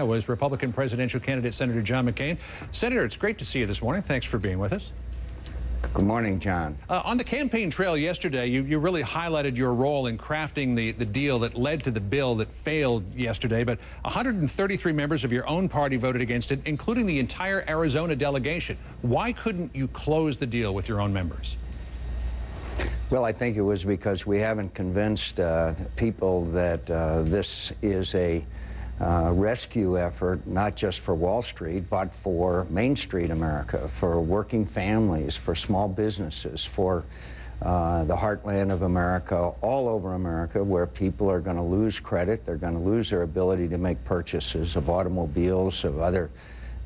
Was Republican presidential candidate Senator John McCain. Senator, it's great to see you this morning. Thanks for being with us. Good morning, John. On the campaign trail yesterday, you really highlighted your role in crafting the deal that led to the bill that failed yesterday, but 133 members of your own party voted against it, including the entire Arizona delegation. Why couldn't you close the deal with your own members? Well, I think it was because we haven't convinced people that this is a rescue effort, not just for Wall Street, but for Main Street America, for working families, for small businesses, for the heartland of America, all over America, where people are going to lose credit, they're going to lose their ability to make purchases of automobiles, of other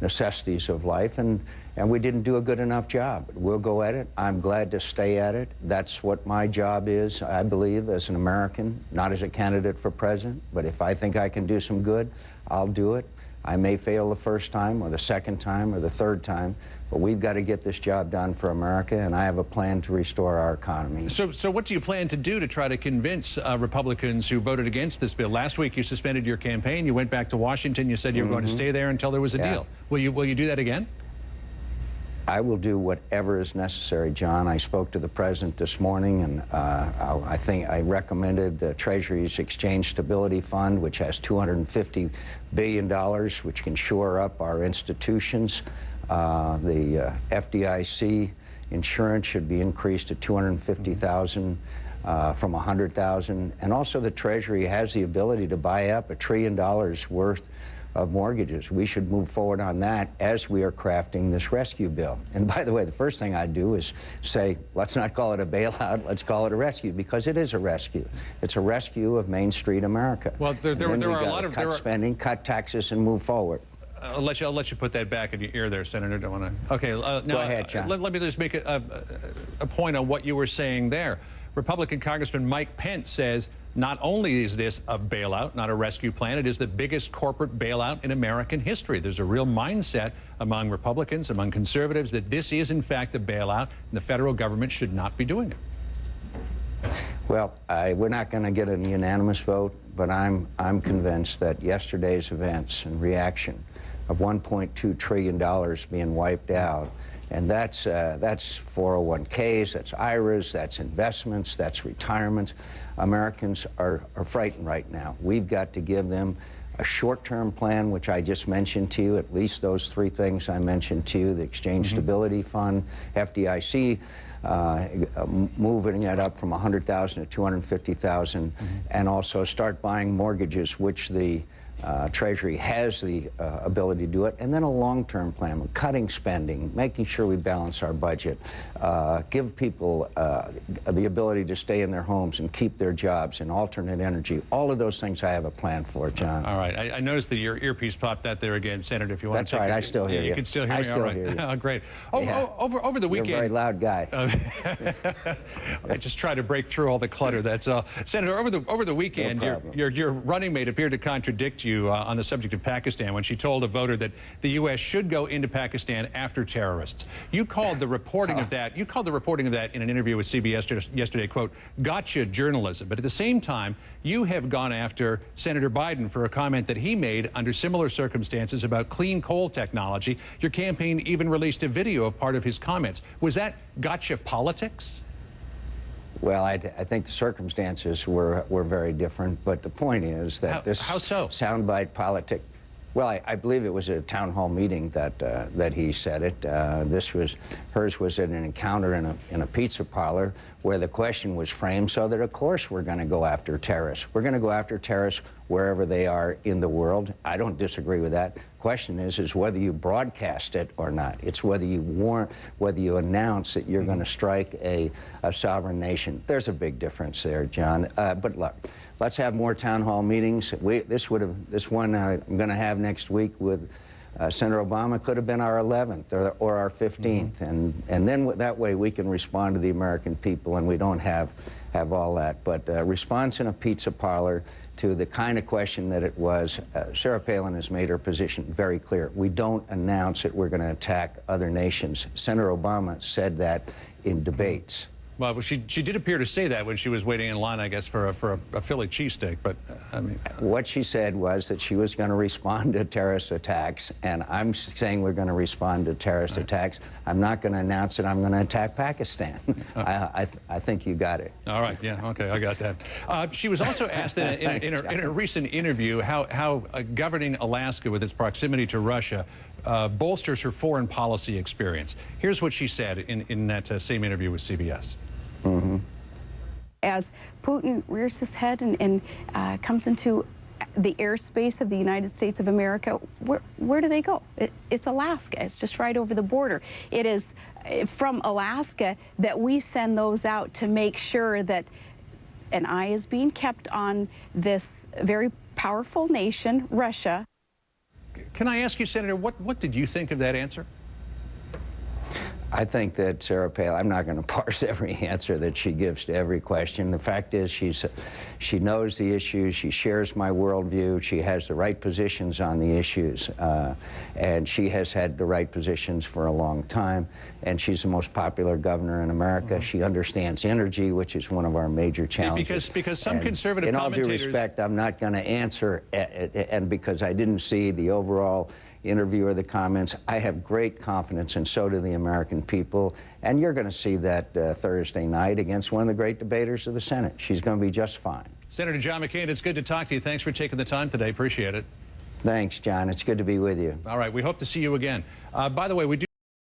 necessities of life, and we didn't do a good enough job. We'll go at it. I'm glad to stay at it. That's what my job is, I believe, as an American, not as a candidate for president, but if I think I can do some good, I'll do it. I may fail the first time, or the second time, or the third time, but we've got to get this job done for America, and I have a plan to restore our economy. So what do you plan to do to try to convince Republicans who voted against this bill? Last week you suspended your campaign, you went back to Washington, you said you were going to stay there until there was a deal. Will you do that again? I will do whatever is necessary, John. I spoke to the president this morning, and I think I recommended the Treasury's Exchange Stability Fund, which has $250 billion, which can shore up our institutions. The FDIC insurance should be increased to $250,000 from $100,000. And also the Treasury has the ability to buy up $1 trillion worth of mortgages. We should move forward on that as we are crafting this rescue bill. And by the way, the first thing I'd do is say, let's not call it a bailout, let's call it a rescue, because it is a rescue. It's a rescue of Main Street America. Well, there are a lot of cut spending, cut taxes, and move forward. I'll let you put that back in your ear there, Senator. Don't want to. Okay, now go ahead, John. Let me just make a point on what you were saying there. Republican Congressman Mike Pence says not only is this a bailout, not a rescue plan, it is the biggest corporate bailout in American history. There's a real mindset among Republicans, among conservatives, that this is in fact a bailout and the federal government should not be doing it. Well, we're not going to get a unanimous vote, but I'm convinced that yesterday's events and reaction of $1.2 trillion being wiped out, and that's 401ks, that's IRAs, that's investments, that's retirements. Americans are frightened right now. We've got to give them a short-term plan, which I just mentioned to you, at least those three things I mentioned to you, the Exchange Stability Fund, FDIC, moving it up from $100,000 to $250,000, and also start buying mortgages, which the Treasury has the ability to do it, and then a long-term plan, cutting spending, making sure we balance our budget, give people the ability to stay in their homes and keep their jobs, and alternate energy. All of those things I have a plan for, John. All right. I noticed that your earpiece popped out there again, Senator. If you want That's to take right. I still hear you. You can still hear me. I still hear you. Oh, great. Over the weekend. You're a very loud guy. I just try to break through all the clutter. That's all. Senator, over the weekend, your running mate appeared to contradict you on the subject of Pakistan when she told a voter that the U.S. should go into Pakistan after terrorists. You called the reporting of that. You called the reporting of that in an interview with CBS yesterday, quote, gotcha journalism. But at the same time, you have gone after Senator Biden for a comment that he made under similar circumstances about clean coal technology. Your campaign even released a video of part of his comments. Was that gotcha politics? Well, I think the circumstances were very different, but the point is that how so? Soundbite politic. Well, I believe it was a town hall meeting that he said it. Hers was in an encounter in a pizza parlor where the question was framed so that, of course, we're going to go after terrorists. We're going to go after terrorists wherever they are in the world. I don't disagree with that. Question is whether you broadcast it or not. It's whether you announce that you're going to strike a sovereign nation. There's a big difference there, John. But look, let's have more town hall meetings. This one I'm going to have next week with Senator Obama could have been our 11th or our 15th, and then that way we can respond to the American people, and we don't have all that. But response in a pizza parlor to the kind of question that it was, Sarah Palin has made her position very clear. We don't announce that we're going to attack other nations. Senator Obama said that in debates. Well, she did appear to say that when she was waiting in line, I guess, for a Philly cheesesteak. But I mean, what she said was that she was going to respond to terrorist attacks, and I'm saying we're going to respond to terrorist attacks. I'm not going to announce that I'm going to attack Pakistan. I think you got it. All right. Yeah. Okay. I got that. She was also asked in a recent interview how governing Alaska with its proximity to Russia bolsters her foreign policy experience. Here's what she said in that same interview with CBS. Mm-hmm. As Putin rears his head and comes into the airspace of the United States of America, where do they go? It's Alaska. It's just right over the border. It is from Alaska that we send those out to make sure that an eye is being kept on this very powerful nation, Russia. Can I ask you, Senator, what did you think of that answer? I think that Sarah Palin, I'm not going to parse every answer that she gives to every question. The fact is she knows the issues, she shares my worldview, she has the right positions on the issues, and she has had the right positions for a long time, and she's the most popular governor in America. Mm-hmm. She understands energy, which is one of our major challenges. Because some conservative commentators... In all due respect, I'm not going to answer, and because I didn't see the overall interview or the comments, I have great confidence, and so do the American people. And you're going to see that Thursday night against one of the great debaters of the Senate. She's going to be just fine. Senator John McCain, it's good to talk to you. Thanks for taking the time today. Appreciate it. Thanks, John. It's good to be with you. All right. We hope to see you again. By the way, we do